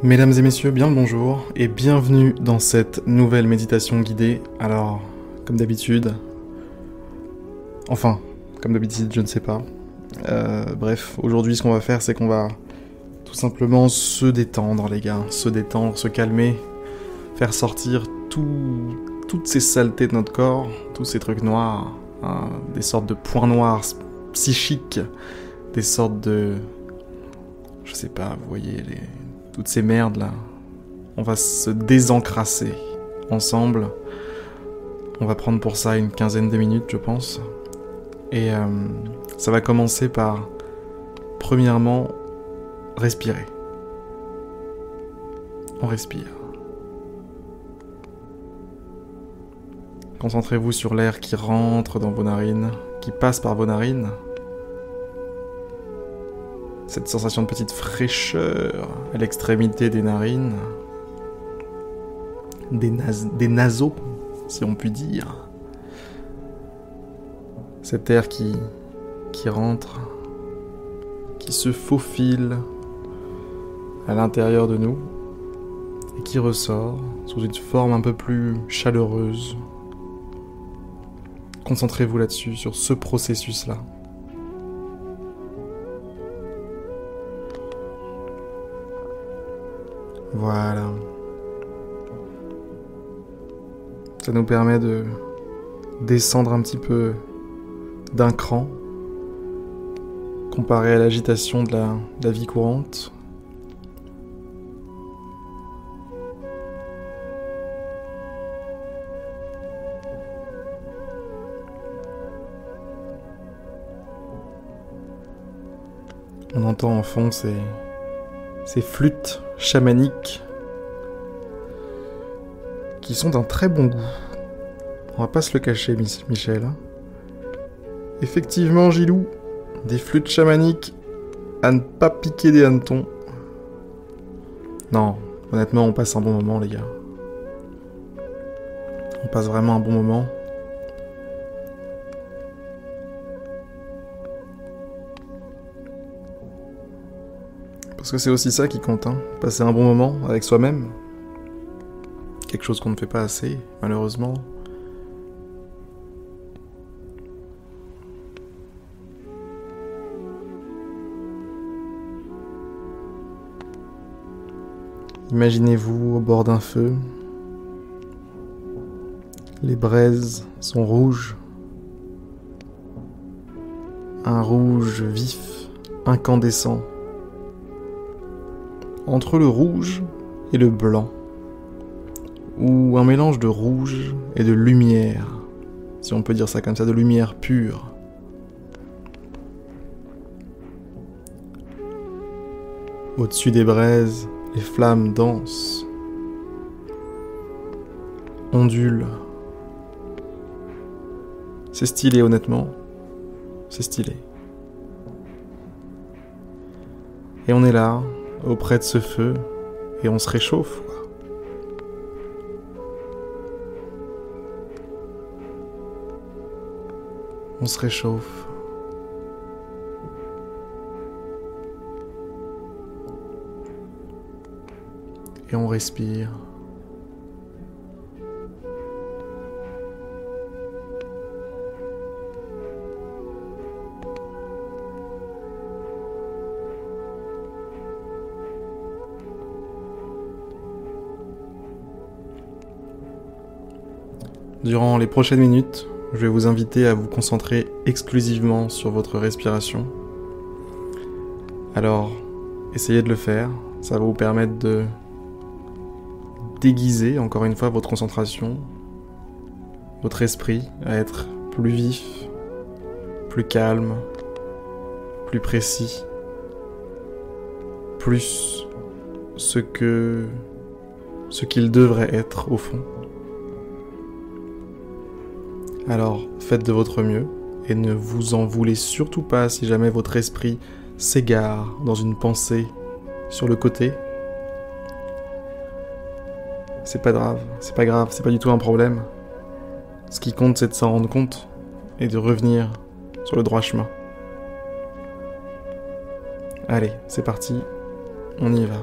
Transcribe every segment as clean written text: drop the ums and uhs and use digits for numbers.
Mesdames et messieurs, bien le bonjour et bienvenue dans cette nouvelle méditation guidée. Alors, comme d'habitude, je ne sais pas. Bref, aujourd'hui ce qu'on va faire c'est qu'on va tout simplement se détendre les gars, se détendre, se calmer, faire sortir toutes ces saletés de notre corps, tous ces trucs noirs, hein, des sortes de points noirs psychiques, des sortes de... je sais pas, vous voyez, toutes ces merdes là. On va se désencrasser ensemble. On va prendre pour ça une quinzaine de minutes, je pense. Et ça va commencer par, premièrement, respirer. On respire. Concentrez-vous sur l'air qui rentre dans vos narines, qui passe par vos narines. Cette sensation de petite fraîcheur à l'extrémité des narines, des naseaux, si on peut dire. Cet air qui rentre, qui se faufile à l'intérieur de nous et qui ressort sous une forme un peu plus chaleureuse. Concentrez-vous là-dessus, sur ce processus-là. Voilà. Ça nous permet de descendre un petit peu d'un cran comparé à l'agitation de la vie courante. On entend en fond ces flûtes chamaniques qui sont d'un très bon goût. On va pas se le cacher, Michel. Effectivement, Gilou, des flûtes chamaniques à ne pas piquer des hannetons. Non, honnêtement, on passe un bon moment, les gars. On passe vraiment un bon moment. Parce que c'est aussi ça qui compte, hein. Passer un bon moment avec soi-même. Quelque chose qu'on ne fait pas assez, malheureusement. Imaginez-vous au bord d'un feu. Les braises sont rouges. Un rouge vif, incandescent. Entre le rouge et le blanc, ou un mélange de rouge et de lumière, si on peut dire ça comme ça, de lumière pure. Au-dessus des braises, les flammes dansent, ondulent. C'est stylé, honnêtement, c'est stylé. Et on est là, auprès de ce feu, et on se réchauffe, quoi. On se réchauffe. Et on respire. Durant les prochaines minutes, je vais vous inviter à vous concentrer exclusivement sur votre respiration. Alors, essayez de le faire, ça va vous permettre de déguiser encore une fois votre concentration, votre esprit à être plus vif, plus calme, plus précis, plus ce qu'il devrait être au fond. Alors, faites de votre mieux et ne vous en voulez surtout pas si jamais votre esprit s'égare dans une pensée sur le côté. C'est pas grave, c'est pas du tout un problème. Ce qui compte, c'est de s'en rendre compte et de revenir sur le droit chemin. Allez, c'est parti, on y va.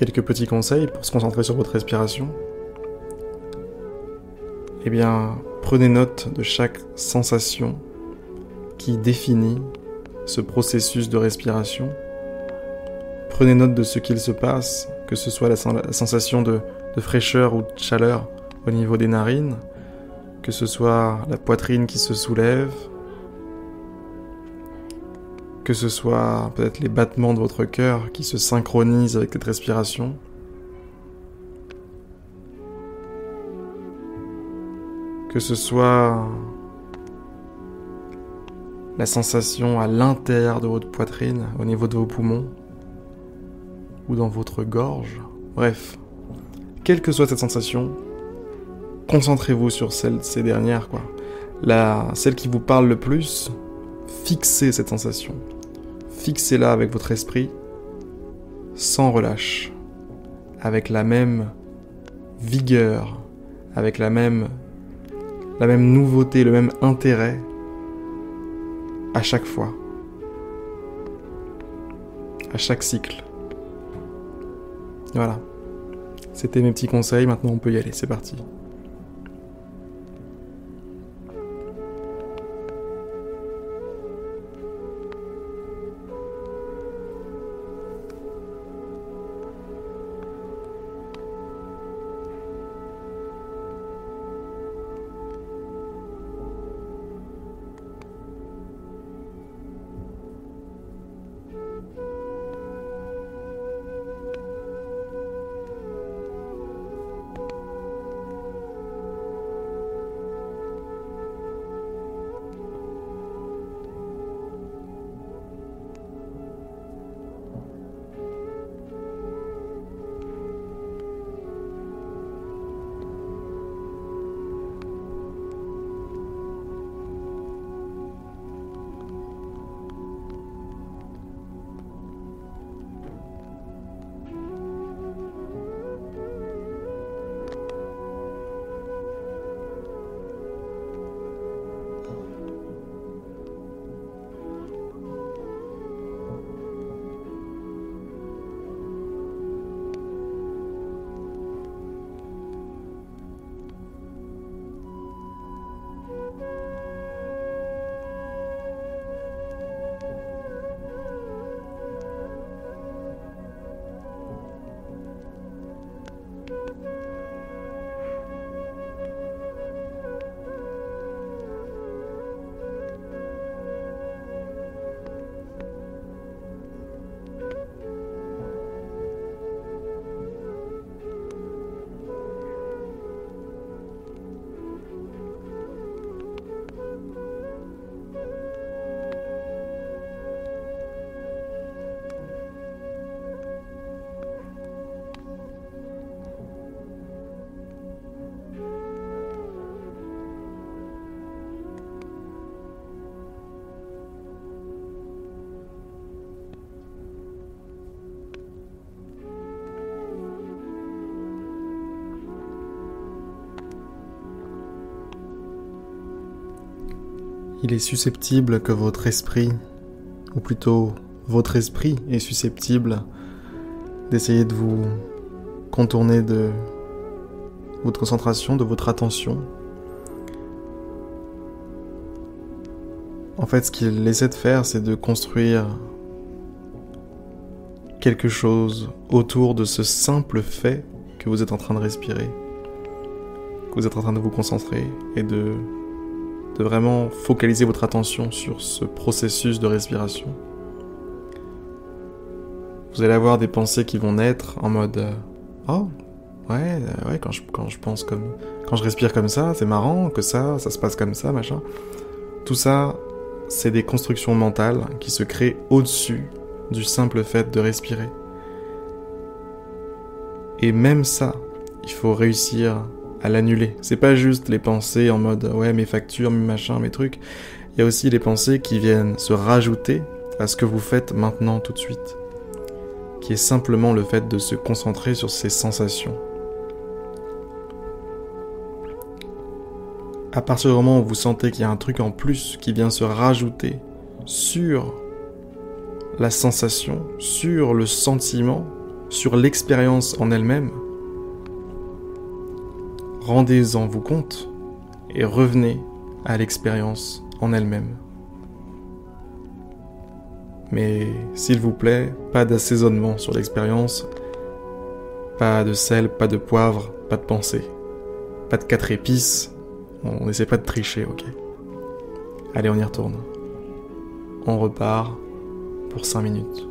quelques petits conseils pour se concentrer sur votre respiration. Eh bien, prenez note de chaque sensation qui définit ce processus de respiration. Prenez note de ce qu'il se passe, que ce soit la sensation de fraîcheur ou de chaleur au niveau des narines, que ce soit la poitrine qui se soulève, que ce soit peut-être les battements de votre cœur qui se synchronisent avec cette respiration. Que ce soit la sensation à l'intérieur de votre poitrine, au niveau de vos poumons, ou dans votre gorge. Bref, quelle que soit cette sensation, concentrez-vous sur ces dernières, quoi. Celle qui vous parle le plus, fixez cette sensation. Fixez-la avec votre esprit, sans relâche, avec la même vigueur, avec la même nouveauté, le même intérêt à chaque fois, à chaque cycle. Voilà, c'était mes petits conseils, maintenant on peut y aller, c'est parti. Il est susceptible que votre esprit, ou plutôt votre esprit est susceptible d'essayer de vous contourner de votre concentration, de votre attention. En fait, ce qu'il essaie de faire, c'est de construire quelque chose autour de ce simple fait que vous êtes en train de respirer, que vous êtes en train de vous concentrer et de vraiment focaliser votre attention sur ce processus de respiration. Vous allez avoir des pensées qui vont naître en mode oh, ouais, quand je respire comme ça, c'est marrant que ça se passe comme ça, machin. Tout ça, c'est des constructions mentales qui se créent au-dessus du simple fait de respirer. Et même ça, il faut réussir à l'annuler. C'est pas juste les pensées en mode ouais, mes factures, mes machins, mes trucs. Il y a aussi les pensées qui viennent se rajouter à ce que vous faites maintenant tout de suite, qui est simplement le fait de se concentrer sur ces sensations. À partir du moment où vous sentez qu'il y a un truc en plus qui vient se rajouter sur la sensation, sur le sentiment, sur l'expérience en elle-même, rendez-en vous compte et revenez à l'expérience en elle-même. Mais s'il vous plaît, pas d'assaisonnement sur l'expérience, pas de sel, pas de poivre, pas de pensée, pas de 4 épices, on n'essaie pas de tricher, ok? Allez, on y retourne. On repart pour 5 minutes.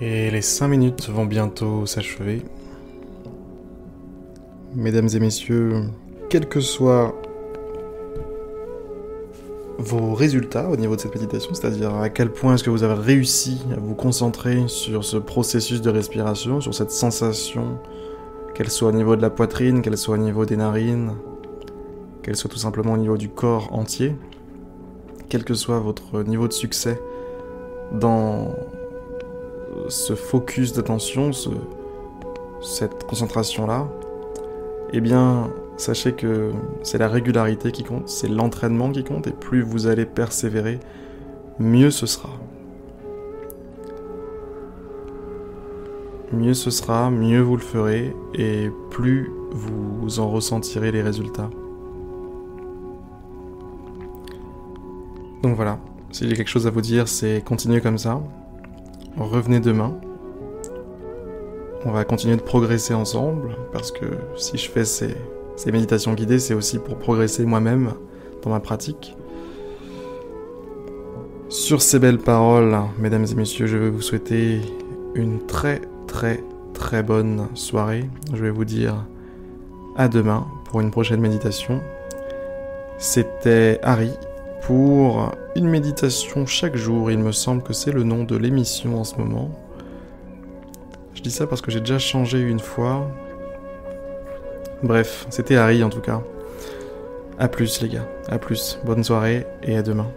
Et les 5 minutes vont bientôt s'achever. Mesdames et messieurs, quels que soient vos résultats au niveau de cette méditation, c'est-à-dire à quel point est-ce que vous avez réussi à vous concentrer sur ce processus de respiration, sur cette sensation, qu'elle soit au niveau de la poitrine, qu'elle soit au niveau des narines, qu'elle soit tout simplement au niveau du corps entier, quel que soit votre niveau de succès dans ce focus d'attention, cette concentration-là, eh bien, sachez que c'est la régularité qui compte, c'est l'entraînement qui compte, et plus vous allez persévérer, mieux ce sera. Mieux ce sera, mieux vous le ferez, et plus vous en ressentirez les résultats. Donc voilà, si j'ai quelque chose à vous dire, c'est continuez comme ça. Revenez demain. On va continuer de progresser ensemble, parce que si je fais ces méditations guidées, c'est aussi pour progresser moi-même dans ma pratique. Sur ces belles paroles, mesdames et messieurs, je vais vous souhaiter une très très très bonne soirée. Je vais vous dire à demain pour une prochaine méditation. C'était Harry pour une méditation chaque jour. Il me semble que c'est le nom de l'émission en ce moment. Je dis ça parce que j'ai déjà changé une fois. Bref, c'était Harry en tout cas. A plus les gars, à plus. Bonne soirée et à demain.